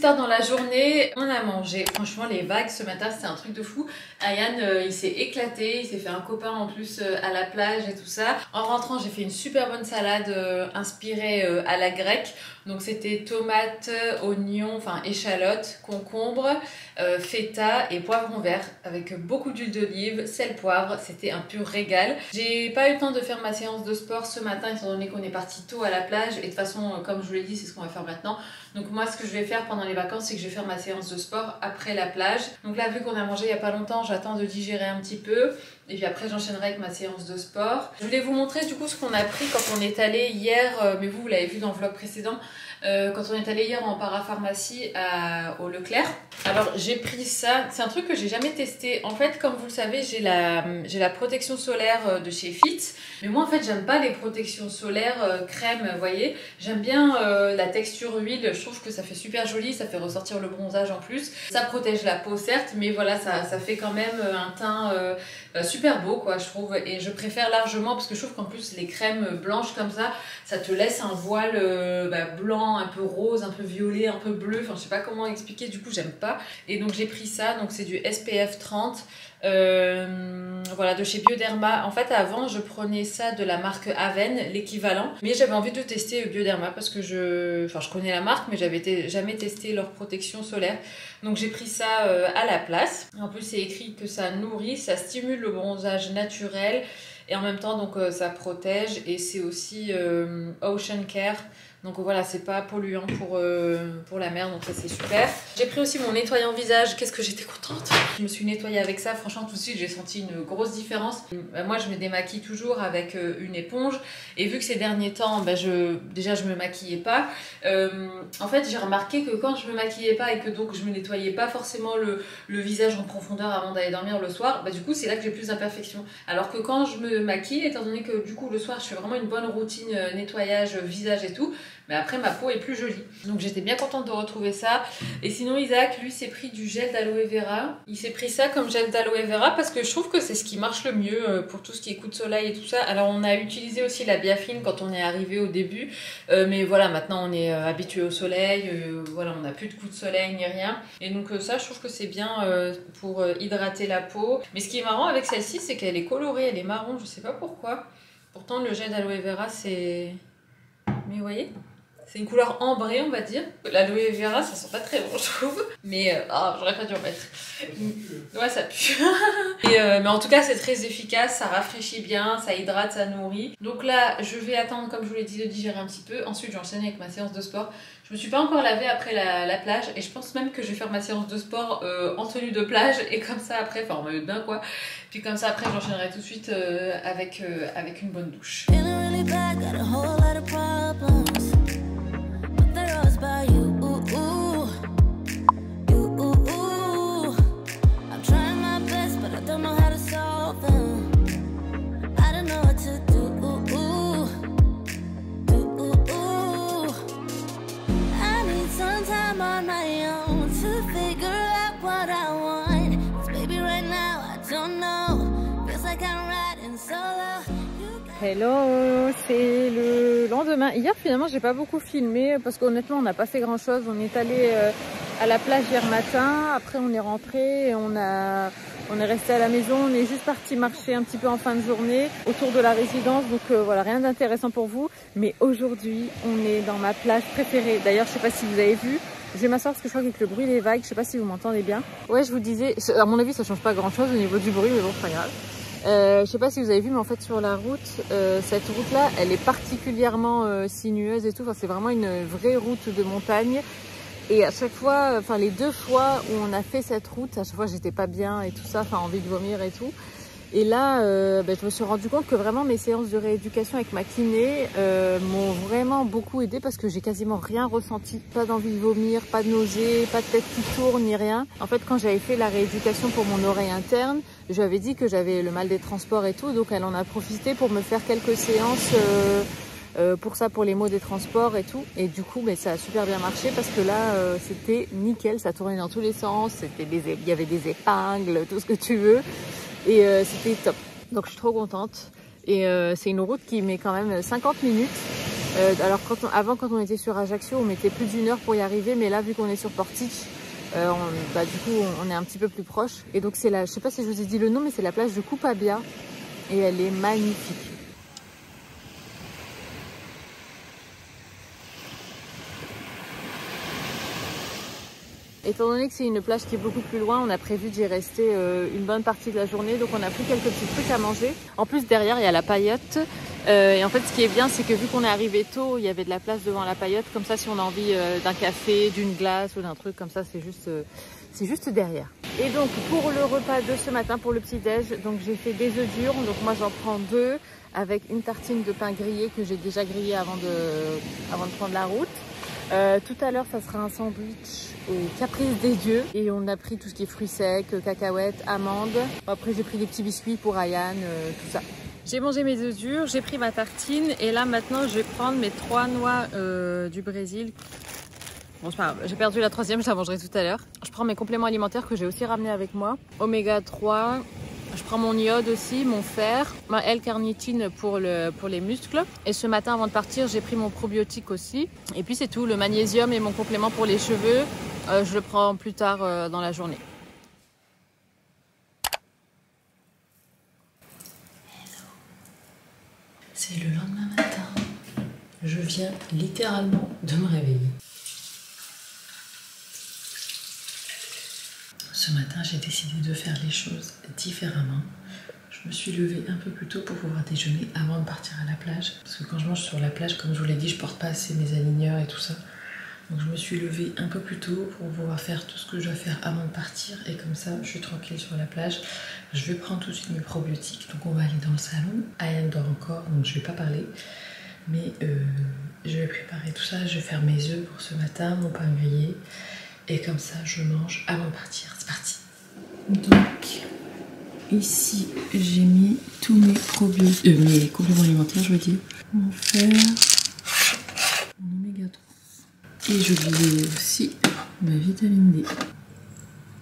tard dans la journée, on a mangé. Franchement, les vagues ce matin, c'était un truc de fou. Ayane, il s'est éclaté, il s'est fait un copain en plus à la plage et tout ça. En rentrant, j'ai fait une super bonne salade inspirée à la grecque. Donc c'était tomates, oignons, enfin échalotes, concombre, feta et poivron vert avec beaucoup d'huile d'olive, sel, poivre. C'était un pur régal. J'ai pas eu le temps de faire ma séance de sport ce matin étant donné qu'on est parti tôt à la plage. Et de toute façon, comme je vous l'ai dit, c'est ce qu'on va faire maintenant. Donc moi, ce que je vais faire pendant les vacances, c'est que je vais faire ma séance de sport après la plage. Donc là, vu qu'on a mangé il y a pas longtemps, j'attends de digérer un petit peu. Et puis après, j'enchaînerai avec ma séance de sport. Je voulais vous montrer du coup ce qu'on a pris quand on est allé hier, mais vous l'avez vu dans le vlog précédent, quand on est allé hier en parapharmacie au Leclerc. Alors j'ai pris ça, c'est un truc que j'ai jamais testé. En fait, comme vous le savez, j'ai la protection solaire de chez Fit. Mais moi en fait, j'aime pas les protections solaires crème, vous voyez. J'aime bien la texture huile, je trouve que ça fait super joli, ça fait ressortir le bronzage en plus. Ça protège la peau certes, mais voilà, ça fait quand même un teint super beau quoi, je trouve. Et je préfère largement parce que je trouve qu'en plus les crèmes blanches comme ça te laisse un voile blanc, un peu rose, un peu violet, un peu bleu, enfin je sais pas comment expliquer, du coup j'aime pas. Et donc j'ai pris ça, donc c'est du SPF 30. Voilà, de chez Bioderma. En fait avant je prenais ça de la marque Aven, l'équivalent, mais j'avais envie de tester Bioderma parce que je connais la marque mais j'avais jamais testé leur protection solaire, donc j'ai pris ça à la place. En plus c'est écrit que ça nourrit, ça stimule le bronzage naturel et en même temps donc ça protège et c'est aussi Ocean Care. Donc voilà, c'est pas polluant pour la mer, donc ça c'est super. J'ai pris aussi mon nettoyant visage, qu'est-ce que j'étais contente. Je me suis nettoyée avec ça, franchement tout de suite j'ai senti une grosse différence. Moi je me démaquille toujours avec une éponge et vu que ces derniers temps, déjà je me maquillais pas. En fait j'ai remarqué que quand je me maquillais pas et que donc je me nettoyais pas forcément le visage en profondeur avant d'aller dormir le soir, du coup c'est là que j'ai plus d'imperfections. Alors que quand je me maquille, étant donné que du coup le soir je fais vraiment une bonne routine nettoyage visage et tout, mais après ma peau est plus jolie. Donc j'étais bien contente de retrouver ça. Et sinon Isaac lui s'est pris du gel d'aloe vera. Il s'est pris ça comme gel d'aloe vera parce que je trouve que c'est ce qui marche le mieux pour tout ce qui est coup de soleil et tout ça. Alors on a utilisé aussi la Biafine quand on est arrivé au début, mais voilà, maintenant on est habitué au soleil, voilà, on n'a plus de coups de soleil ni rien. Et donc ça je trouve que c'est bien pour hydrater la peau. Mais ce qui est marrant avec celle-ci, c'est qu'elle est colorée, elle est marron, je sais pas pourquoi. Pourtant le gel d'aloe vera c'est... Mais vous voyez, c'est une couleur ambrée on va dire. L'aloe vera ça sent pas très bon je trouve. Mais j'aurais pas dû en mettre. Ouais ça pue. Mais en tout cas c'est très efficace, ça rafraîchit bien, ça hydrate, ça nourrit. Donc là je vais attendre comme je vous l'ai dit de digérer un petit peu. Ensuite j'enchaîne avec ma séance de sport. Je me suis pas encore lavée après la plage et je pense même que je vais faire ma séance de sport en tenue de plage et comme ça après, enfin en maillot de bain quoi. Puis comme ça après j'enchaînerai tout de suite avec une bonne douche. Hello, c'est le lendemain. Hier finalement j'ai pas beaucoup filmé parce qu'honnêtement on n'a pas fait grand chose. On est allé à la plage hier matin, après on est rentré et on est resté à la maison. On est juste parti marcher un petit peu en fin de journée autour de la résidence, donc voilà, rien d'intéressant pour vous. Mais aujourd'hui on est dans ma plage préférée. D'ailleurs je sais pas si vous avez vu, je vais m'asseoir parce que je crois qu'avec le bruit des vagues, je sais pas si vous m'entendez bien. Ouais, je vous disais, à mon avis ça change pas grand chose au niveau du bruit, mais bon c'est pas grave. Je sais pas si vous avez vu, mais en fait sur la route, cette route là elle est particulièrement sinueuse et tout, enfin, c'est vraiment une vraie route de montagne. Et à chaque fois, enfin les deux fois où on a fait cette route, à chaque fois j'étais pas bien et tout ça, enfin envie de vomir et tout. Et là, je me suis rendu compte que vraiment mes séances de rééducation avec ma kiné m'ont vraiment beaucoup aidé parce que j'ai quasiment rien ressenti. Pas d'envie de vomir, pas de nausée, pas de tête qui tourne, ni rien. En fait, quand j'avais fait la rééducation pour mon oreille interne, je lui avais dit que j'avais le mal des transports et tout. Donc elle en a profité pour me faire quelques séances pour ça, pour les maux des transports et tout. Et du coup, ça a super bien marché parce que là, c'était nickel. Ça tournait dans tous les sens. Il y avait des épingles, tout ce que tu veux. Et c'était top. Donc je suis trop contente. Et c'est une route qui met quand même 50 minutes. Alors avant, quand on était sur Ajaccio, on mettait plus d'1 heure pour y arriver, mais là, vu qu'on est sur Portici, du coup, on est un petit peu plus proche. Et donc, c'est je sais pas si je vous ai dit le nom, mais c'est la plage de Kupabia. Et elle est magnifique. Étant donné que c'est une plage qui est beaucoup plus loin, on a prévu d'y rester une bonne partie de la journée. Donc on a pris quelques petits trucs à manger. En plus, derrière, il y a la paillote. Et en fait, ce qui est bien, c'est que vu qu'on est arrivé tôt, il y avait de la place devant la paillote. Comme ça, si on a envie d'un café, d'une glace ou d'un truc comme ça, c'est juste derrière. Et donc, pour le repas de ce matin, pour le petit-déj, donc j'ai fait des œufs durs. Donc moi, j'en prends 2 avec une tartine de pain grillé que j'ai déjà grillé avant de prendre la route. Tout à l'heure, ça sera un sandwich au caprice des dieux. Et on a pris tout ce qui est fruits secs, cacahuètes, amandes. Après, j'ai pris des petits biscuits pour Ayane, tout ça. J'ai mangé mes œufs durs, j'ai pris ma tartine. Et là, maintenant, je vais prendre mes 3 noix du Brésil. Bon, c'est pas grave, j'ai perdu la 3e, je la mangerai tout à l'heure. Je prends mes compléments alimentaires que j'ai aussi ramenés avec moi. Oméga 3. Je prends mon iode aussi, mon fer, ma L-carnitine pour les muscles. Et ce matin, avant de partir, j'ai pris mon probiotique aussi. Et puis c'est tout, le magnésium et mon complément pour les cheveux, je le prends plus tard dans la journée. Hello. C'est le lendemain matin. Je viens littéralement de me réveiller. Ce matin, j'ai décidé de faire les choses différemment. Je me suis levée un peu plus tôt pour pouvoir déjeuner avant de partir à la plage. Parce que quand je mange sur la plage, comme je vous l'ai dit, je porte pas assez mes aligneurs et tout ça. Donc je me suis levée un peu plus tôt pour pouvoir faire tout ce que je dois faire avant de partir. Et comme ça, je suis tranquille sur la plage. Je vais prendre tout de suite mes probiotiques. Donc on va aller dans le salon. Ayane dort encore, donc je vais pas parler. Mais je vais préparer tout ça. Je vais faire mes œufs pour ce matin, mon pain grillé. Et comme ça, je mange avant de partir. C'est parti. Donc, ici, j'ai mis tous mes probiotiques, mes compléments alimentaires, je veux dire. Mon fer, mon oméga 3. Et j'oubliais aussi ma vitamine D.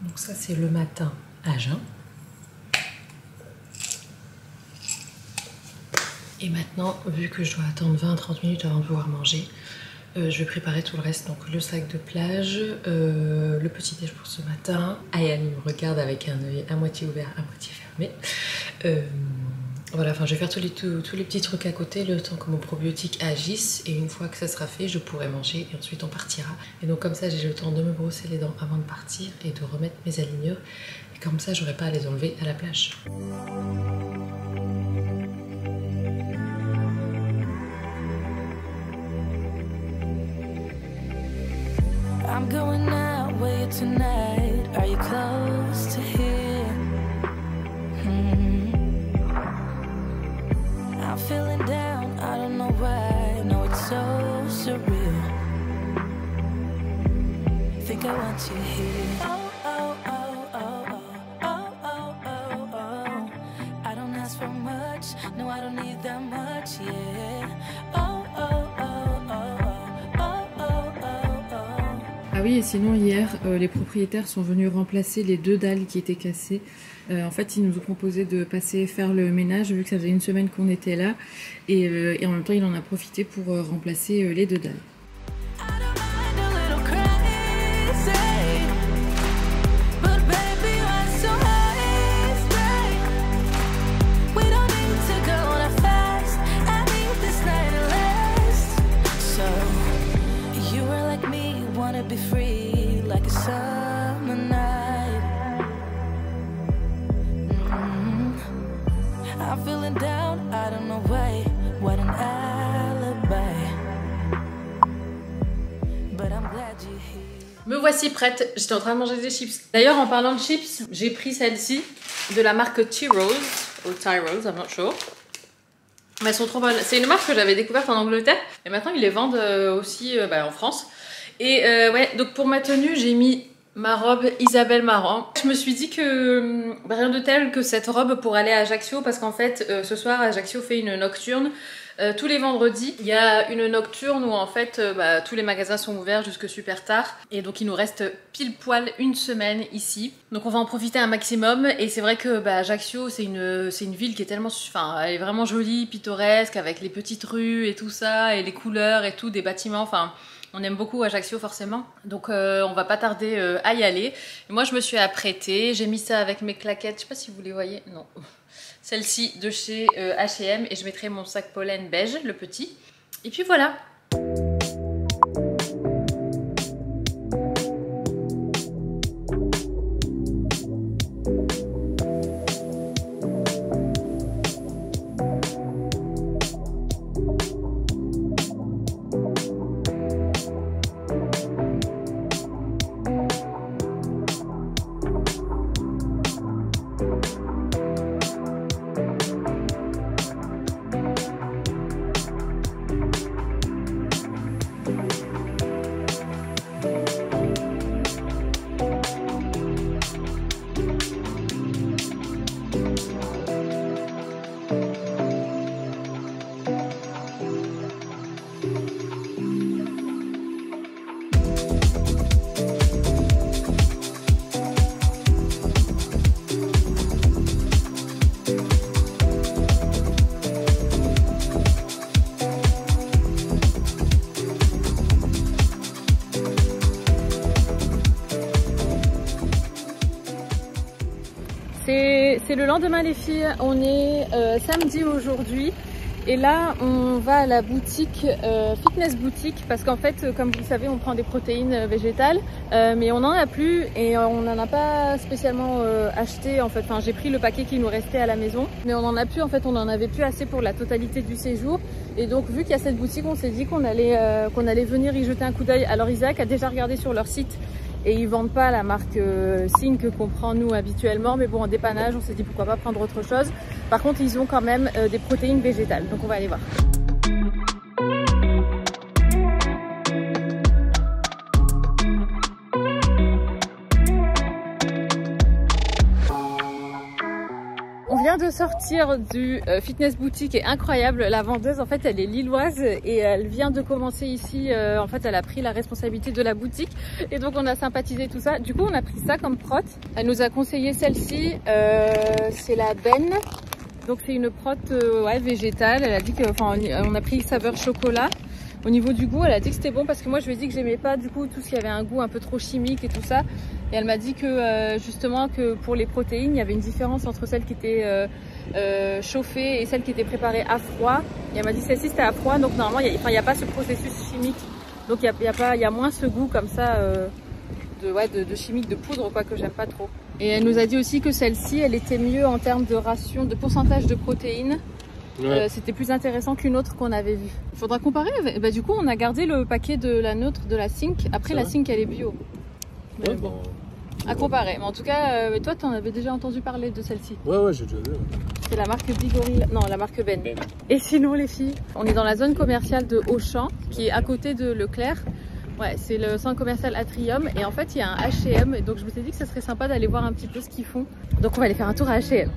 Donc ça, c'est le matin à jeun. Et maintenant, vu que je dois attendre 20-30 minutes avant de pouvoir manger, je vais préparer tout le reste, donc le sac de plage, le petit déj pour ce matin. Ayane me regarde avec un œil à moitié ouvert, à moitié fermé. Voilà, enfin je vais faire tous les petits trucs à côté, le temps que mon probiotique agisse. Et une fois que ça sera fait, je pourrai manger et ensuite on partira. Et donc comme ça, j'ai le temps de me brosser les dents avant de partir et de remettre mes aligneurs. Et comme ça, j'aurai pas à les enlever à la plage. I'm going out with you tonight. Are you close to here? I'm feeling down, I don't know why. No, it's so surreal. Think I want you here. Oh, oh, oh, oh, oh, oh, oh, oh, oh. I don't ask for much, no, I don't need that much, yeah. Oh, oh, oh, oh, oh, oh, oh, oh, oh. Ah oui, et sinon hier, les propriétaires sont venus remplacer les 2 dalles qui étaient cassées. En fait, ils nous ont proposé de passer faire le ménage vu que ça faisait une semaine qu'on était là. Et en même temps, il en a profité pour remplacer les 2 dalles. Be free like a summer night. I'm feeling down, I don't know why. What an alibi. But I'm glad you're here. Me voici prête, j'étais en train de manger des chips. D'ailleurs, en parlant de chips, j'ai pris celle-ci de la marque T-Rose, ou Tyrose, I'm not sure. Mais elles sont trop bonnes. C'est une marque que j'avais découverte en Angleterre, et maintenant ils les vendent aussi en France. Et ouais, donc pour ma tenue, j'ai mis Ma robe Isabelle Marant. Je me suis dit que rien de tel que cette robe pour aller à Ajaccio parce qu'en fait ce soir Ajaccio fait une nocturne. Tous les vendredis, il y a une nocturne où en fait tous les magasins sont ouverts jusque super tard et donc il nous reste pile poil une semaine ici. Donc on va en profiter un maximum et c'est vrai que Ajaccio c'est une ville qui est tellement, enfin elle est vraiment jolie, pittoresque avec les petites rues et tout ça et les couleurs et tout des bâtiments, enfin on aime beaucoup Ajaccio forcément, donc on va pas tarder à y aller. Et moi je me suis apprêtée, j'ai mis ça avec mes claquettes, je sais pas si vous les voyez, non. Celle-ci de chez H&M et je mettrai mon sac pollen beige, le petit. Et puis voilà. C'est le lendemain les filles, on est samedi aujourd'hui et là on va à la boutique Fitness Boutique parce qu'en fait comme vous le savez on prend des protéines végétales mais on n'en a plus et on n'en a pas spécialement acheté en fait, enfin, j'ai pris le paquet qui nous restait à la maison mais on n'en a plus en fait, on n'en avait plus assez pour la totalité du séjour et donc vu qu'il y a cette boutique on s'est dit qu'on allait venir y jeter un coup d'œil. Alors Isaac a déjà regardé sur leur site et ils vendent pas la marque Sync qu'on prend nous habituellement, mais bon en dépannage on s'est dit pourquoi pas prendre autre chose. Par contre ils ont quand même des protéines végétales, donc on va aller voir. On vient de sortir du Fitness Boutique et incroyable, la vendeuse en fait elle est lilloise et elle vient de commencer ici, en fait elle a pris la responsabilité de la boutique et donc on a sympathisé tout ça. Du coup on a pris ça comme prot, elle nous a conseillé celle-ci, c'est la Ben, donc c'est une prot végétale, elle a dit que, enfin on a pris saveur chocolat. Au niveau du goût, elle a dit que c'était bon parce que moi je lui ai dit que j'aimais pas du coup tout ce qui avait un goût un peu trop chimique et tout ça. Et elle m'a dit que justement que pour les protéines, il y avait une différence entre celles qui étaient chauffées et celles qui étaient préparées à froid. Et elle m'a dit que celle-ci c'était à froid, donc normalement il n'y a pas ce processus chimique. Donc il y a moins ce goût comme ça de chimique, de poudre quoi, que j'aime pas trop. Et elle nous a dit aussi que celle-ci, elle était mieux en termes de ration, de pourcentage de protéines. Ouais. C'était plus intéressant qu'une autre qu'on avait vue. Il faudra comparer. Du coup, on a gardé le paquet de la nôtre, de la Sync. Après, la Sync, elle est bio. Ouais, bon, à comparer. Mais en tout cas, toi, tu en avais déjà entendu parler de celle-ci. Ouais, j'ai déjà vu. Ouais. C'est la marque Bigorilla. Non, la marque Ben. Et sinon, les filles, on est dans la zone commerciale de Auchan, qui est à côté de Leclerc. Ouais, c'est le centre commercial Atrium. Et en fait, il y a un H&M. Donc, je me suis dit que ça serait sympa d'aller voir un petit peu ce qu'ils font. Donc, on va aller faire un tour à H&M.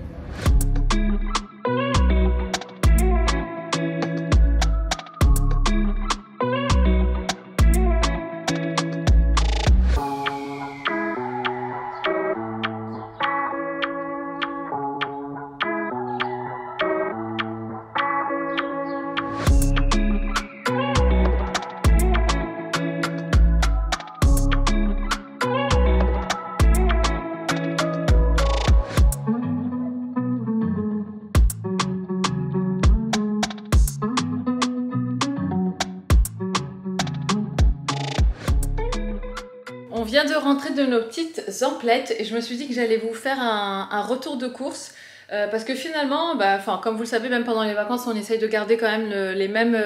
On vient de rentrer de nos petites emplettes et je me suis dit que j'allais vous faire un retour de course parce que finalement, comme vous le savez, même pendant les vacances, on essaye de garder quand même les mêmes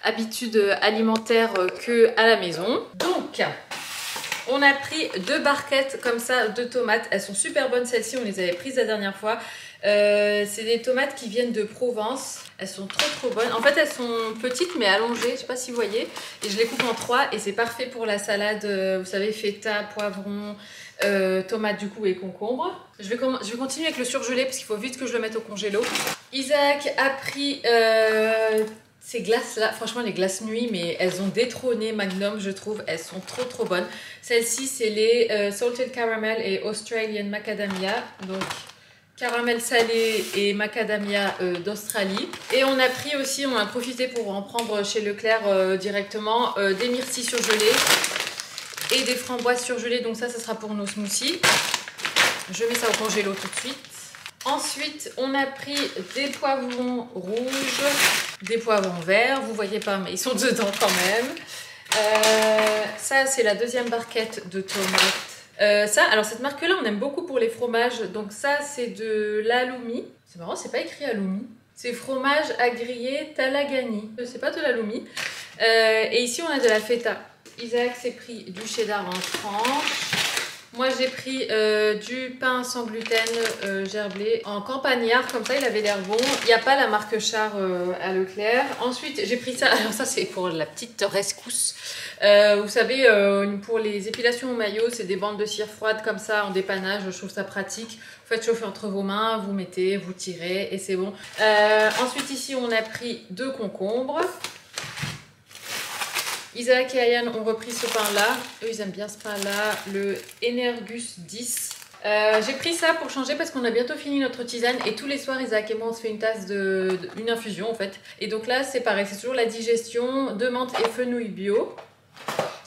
habitudes alimentaires qu'à la maison. Donc, on a pris 2 barquettes comme ça de tomates. Elles sont super bonnes celles-ci, on les avait prises la dernière fois. C'est des tomates qui viennent de Provence. Elles sont trop bonnes. En fait, elles sont petites mais allongées, je sais pas si vous voyez. Et je les coupe en 3 et c'est parfait pour la salade, vous savez, feta, poivron, tomates du coup et concombre. Je vais continuer avec le surgelé parce qu'il faut vite que je le mette au congélo. Isaac a pris ces glaces là, franchement les glaces nuit, mais elles ont détrôné Magnum, je trouve. Elles sont trop bonnes. Celles-ci c'est les Salted Caramel et Australian Macadamia. Donc caramel salé et macadamia d'Australie. Et on a pris aussi, on a profité pour en prendre chez Leclerc directement, des myrtilles surgelées et des framboises surgelées. Donc ça sera pour nos smoothies. Je mets ça au congélo tout de suite. Ensuite, on a pris des poivrons rouges, des poivrons verts. Vous voyez pas, mais ils sont dedans quand même. Ça, c'est la deuxième barquette de tomates. Alors cette marque-là, on aime beaucoup pour les fromages. Donc ça, c'est de l'aloumi. C'est marrant, c'est pas écrit aloumi. C'est fromage à griller Talagani. C'est pas de l'aloumi. Et ici, on a de la feta. Isaac s'est pris du cheddar en tranches. Moi, j'ai pris du pain sans gluten gerblé en campagnard. Comme ça, il avait l'air bon. Il n'y a pas la marque Char à Leclerc. Ensuite, j'ai pris ça. Alors ça, c'est pour la petite rescousse. Vous savez, pour les épilations au maillot, c'est des bandes de cire froide comme ça en dépannage. Je trouve ça pratique. Vous faites chauffer entre vos mains, vous mettez, vous tirez et c'est bon. Ensuite, ici, on a pris 2 concombres. Isaac et Ayane ont repris ce pain-là. Eux, ils aiment bien ce pain-là, le Energus 10. J'ai pris ça pour changer parce qu'on a bientôt fini notre tisane et tous les soirs, Isaac et moi, on se fait une tasse une infusion en fait. Et donc là, c'est pareil, c'est toujours la digestion de menthe et fenouil bio.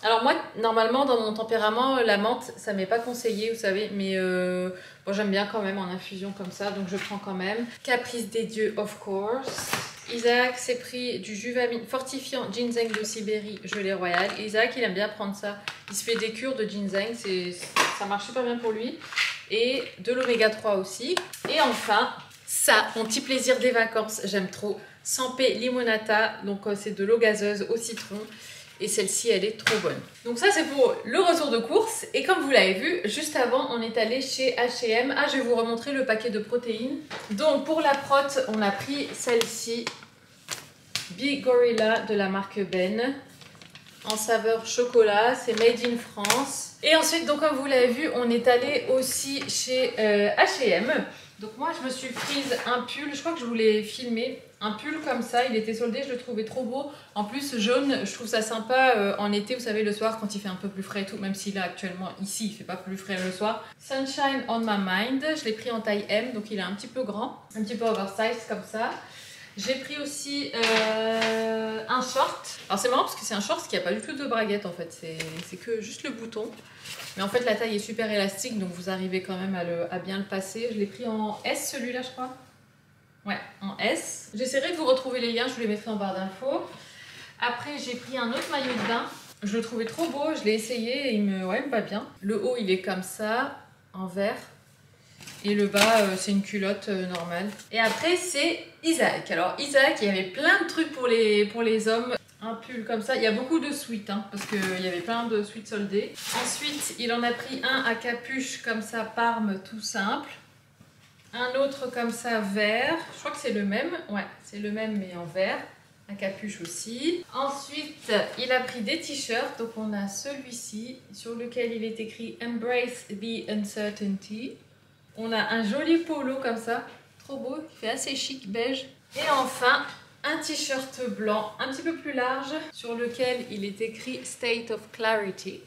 Alors moi, normalement, dans mon tempérament, la menthe, ça m'est pas conseillé, vous savez, mais bon, j'aime bien quand même en infusion comme ça, donc je prends quand même. Caprice des dieux, of course. Isaac s'est pris du Juvamine fortifiant ginseng de Sibérie, gelée royale. Isaac, il aime bien prendre ça. Il se fait des cures de ginseng, ça marche super bien pour lui. Et de l'oméga 3 aussi. Et enfin, ça, mon petit plaisir des vacances, j'aime trop. Sampé limonata, donc c'est de l'eau gazeuse au citron. Et celle-ci, elle est trop bonne. Donc ça, c'est pour le retour de course. Et comme vous l'avez vu, juste avant, on est allé chez H&M. Ah, je vais vous remontrer le paquet de protéines. Donc pour la prot, on a pris celle-ci. Big Gorilla de la marque Ben. En saveur chocolat. C'est made in France. Et ensuite, donc comme vous l'avez vu, on est allé aussi chez H&M. Donc moi, je me suis prise un pull. Je crois que je vous l'ai filmé. Un pull comme ça, il était soldé, je le trouvais trop beau. En plus, jaune, je trouve ça sympa en été, vous savez, le soir, quand il fait un peu plus frais et tout. Même si là, actuellement, ici, il fait pas plus frais le soir. Sunshine on my mind. Je l'ai pris en taille M, donc il est un petit peu grand. Un petit peu oversize comme ça. J'ai pris aussi un short. Alors c'est marrant parce que c'est un short qui n'a pas du tout de braguette en fait. C'est que juste le bouton. Mais en fait, la taille est super élastique, donc vous arrivez quand même à bien le passer. Je l'ai pris en S, celui-là, je crois. Ouais, en S. J'essaierai de vous retrouver les liens, je vous les mettrai en barre d'infos. Après, j'ai pris un autre maillot de bain. Je le trouvais trop beau, je l'ai essayé et il me va bien. Le haut, il est comme ça, en vert. Et le bas, c'est une culotte normale. Et après, c'est Isaac. Alors, Isaac, il y avait plein de trucs pour les hommes. Un pull comme ça. Il y a beaucoup de sweats, hein, parce qu'il y avait plein de sweats soldés. Ensuite, il en a pris un à capuche comme ça, Parme, tout simple. Un autre comme ça, vert. Je crois que c'est le même. Ouais, c'est le même, mais en vert. À capuche aussi. Ensuite, il a pris des t-shirts. Donc, on a celui-ci, sur lequel il est écrit « Embrace the uncertainty ». On a un joli polo comme ça. Trop beau, qui fait assez chic, beige. Et enfin, un t-shirt blanc, un petit peu plus large, sur lequel il est écrit « State of Clarity ».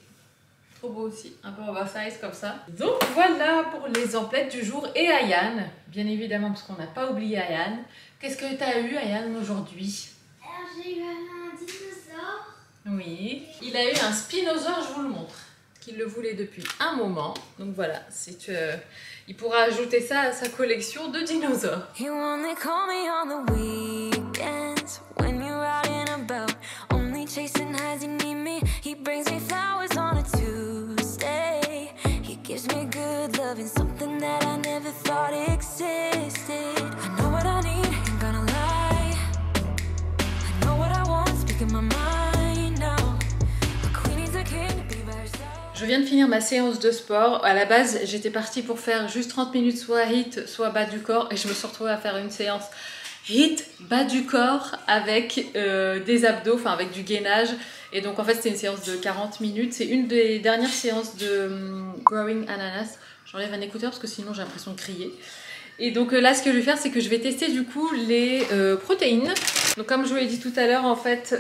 Trop beau aussi, un peu oversize comme ça. Donc voilà pour les emplettes du jour. Et Ayane, bien évidemment, parce qu'on n'a pas oublié Ayane. Qu'est-ce que tu as eu, Ayane, aujourd'hui? Alors j'ai eu un dinosaure. Oui. Il a eu un spinosaure, je vous le montre. Qu'il le voulait depuis un moment. Donc voilà, il pourra ajouter ça à sa collection de dinosaures. You only call me on the weekends when you're out and about, only chasing highs. You need me. He brings me flowers on a Tuesday. He gives me good loving, something that I never thought existed. I know what I need, ain't gonna lie. I know what I want, speaking my mind now. A queen is a king to be by her side. Je viens de finir ma séance de sport. À la base, j'étais partie pour faire juste 30 minutes soit HIIT, soit bas du corps. Et je me suis retrouvée à faire une séance HIIT, bas du corps avec des abdos, enfin avec du gainage. Et donc en fait, c'était une séance de 40 minutes. C'est une des dernières séances de Growing Ananas. J'enlève un écouteur parce que sinon j'ai l'impression de crier. Et donc là, ce que je vais faire, c'est que je vais tester du coup les protéines. Donc comme je vous l'ai dit tout à l'heure, en fait,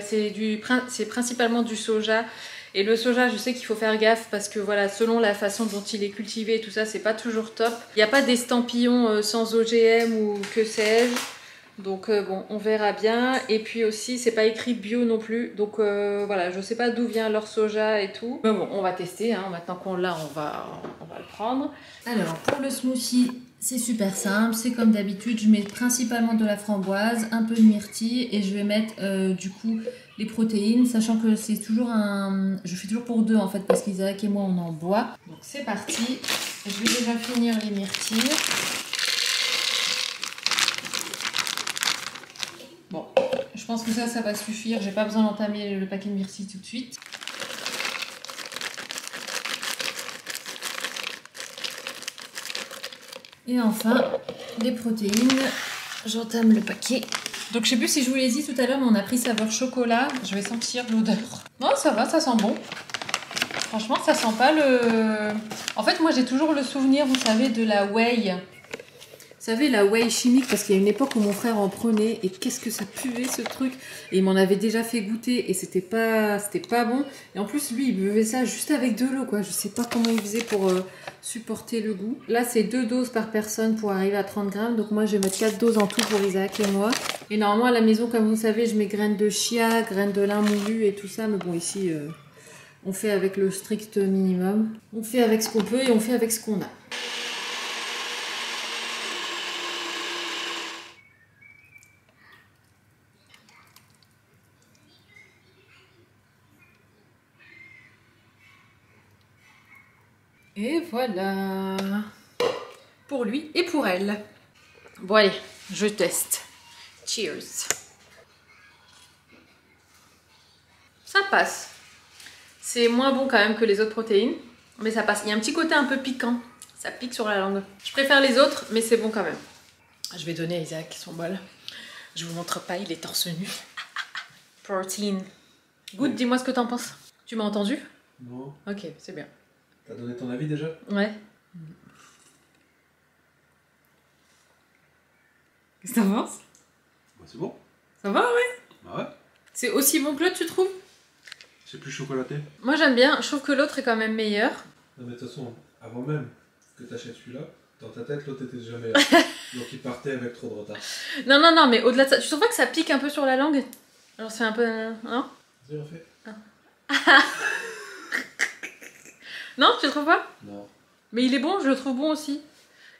c'est principalement du soja. Et le soja, je sais qu'il faut faire gaffe parce que voilà, selon la façon dont il est cultivé et tout ça, c'est pas toujours top. Il n'y a pas d'estampillon sans OGM ou que sais-je. Donc bon, on verra bien. Et puis aussi, c'est pas écrit bio non plus. Donc voilà, je sais pas d'où vient leur soja et tout. Mais bon, on va tester. Hein. Maintenant qu'on l'a, on va le prendre. Alors, pour le smoothie, c'est super simple. C'est comme d'habitude, je mets principalement de la framboise, un peu de myrtille et je vais mettre du coup les protéines, sachant que c'est toujours un... Je fais toujours pour deux en fait, parce qu'Isaac et moi, on en boit. Donc c'est parti. Je vais déjà finir les myrtilles. Bon, je pense que ça va suffire. J'ai pas besoin d'entamer le paquet de myrtilles tout de suite. Et enfin, les protéines. J'entame le paquet. Donc je sais plus si je vous l'ai dit tout à l'heure, mais on a pris saveur chocolat. Je vais sentir l'odeur. Non, ça va, ça sent bon. Franchement, ça sent pas le... En fait, moi j'ai toujours le souvenir, vous savez, de la whey. Vous savez, la whey chimique, parce qu'il y a une époque où mon frère en prenait, et qu'est-ce que ça puait ce truc. Et il m'en avait déjà fait goûter, et c'était pas bon. Et en plus, lui, il buvait ça juste avec de l'eau, quoi. Je sais pas comment il faisait pour supporter le goût. Là, c'est 2 doses par personne pour arriver à 30 grammes. Donc moi, je vais mettre 4 doses en tout pour Isaac et moi. Et normalement, à la maison, comme vous savez, je mets graines de chia, graines de lin moulu et tout ça. Mais bon, ici, on fait avec le strict minimum. On fait avec ce qu'on peut et on fait avec ce qu'on a. Et voilà, pour lui et pour elle. Bon allez, je teste. Cheers. Ça passe. C'est moins bon quand même que les autres protéines, mais ça passe. Il y a un petit côté un peu piquant. Ça pique sur la langue. Je préfère les autres, mais c'est bon quand même. Je vais donner à Isaac son bol. Je vous montre pas, il est torse nu. Protein. Goûte, dis-moi ce que t'en penses. Tu m'as entendu? Non. Ok, c'est bien. T'as donné ton avis déjà? Ouais. Qu'est-ce que t'en penses? Bah, c'est bon. Ça va, ouais? Bah ouais. C'est aussi bon que l'autre, tu trouves? C'est plus chocolaté. Moi j'aime bien, je trouve que l'autre est quand même meilleur. Non mais de toute façon, avant même que t'achètes celui-là, dans ta tête l'autre était déjà meilleur. Donc il partait avec trop de retard. Non, non, non, mais au-delà de ça, tu trouves pas que ça pique un peu sur la langue? Alors c'est un peu... Non? Vas-y, refais. Non, tu trouves pas? Non. Mais il est bon, je le trouve bon aussi.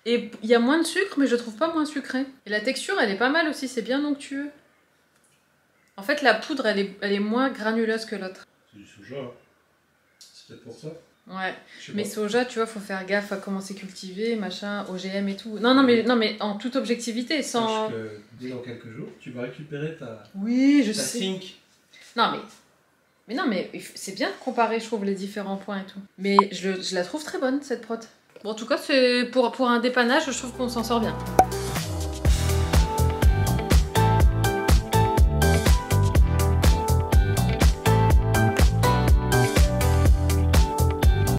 Et il y a moins de sucre, mais je le trouve pas moins sucré. Et la texture, elle est pas mal aussi, c'est bien onctueux. En fait, la poudre, elle est moins granuleuse que l'autre. C'est du soja. Hein. C'est peut-être pour ça. Ouais, Je sais mais pas. soja, tu vois, faut faire gaffe à comment c'est cultivé, machin, OGM et tout. Non, non, mais en toute objectivité, sans... Sache que dès dans quelques jours, tu vas récupérer ta... Oui, je ta sais. sink. Non, mais non, mais c'est bien de comparer, je trouve, les différents points et tout. Mais je la trouve très bonne, cette prot. Bon, en tout cas, c'est pour un dépannage, je trouve qu'on s'en sort bien.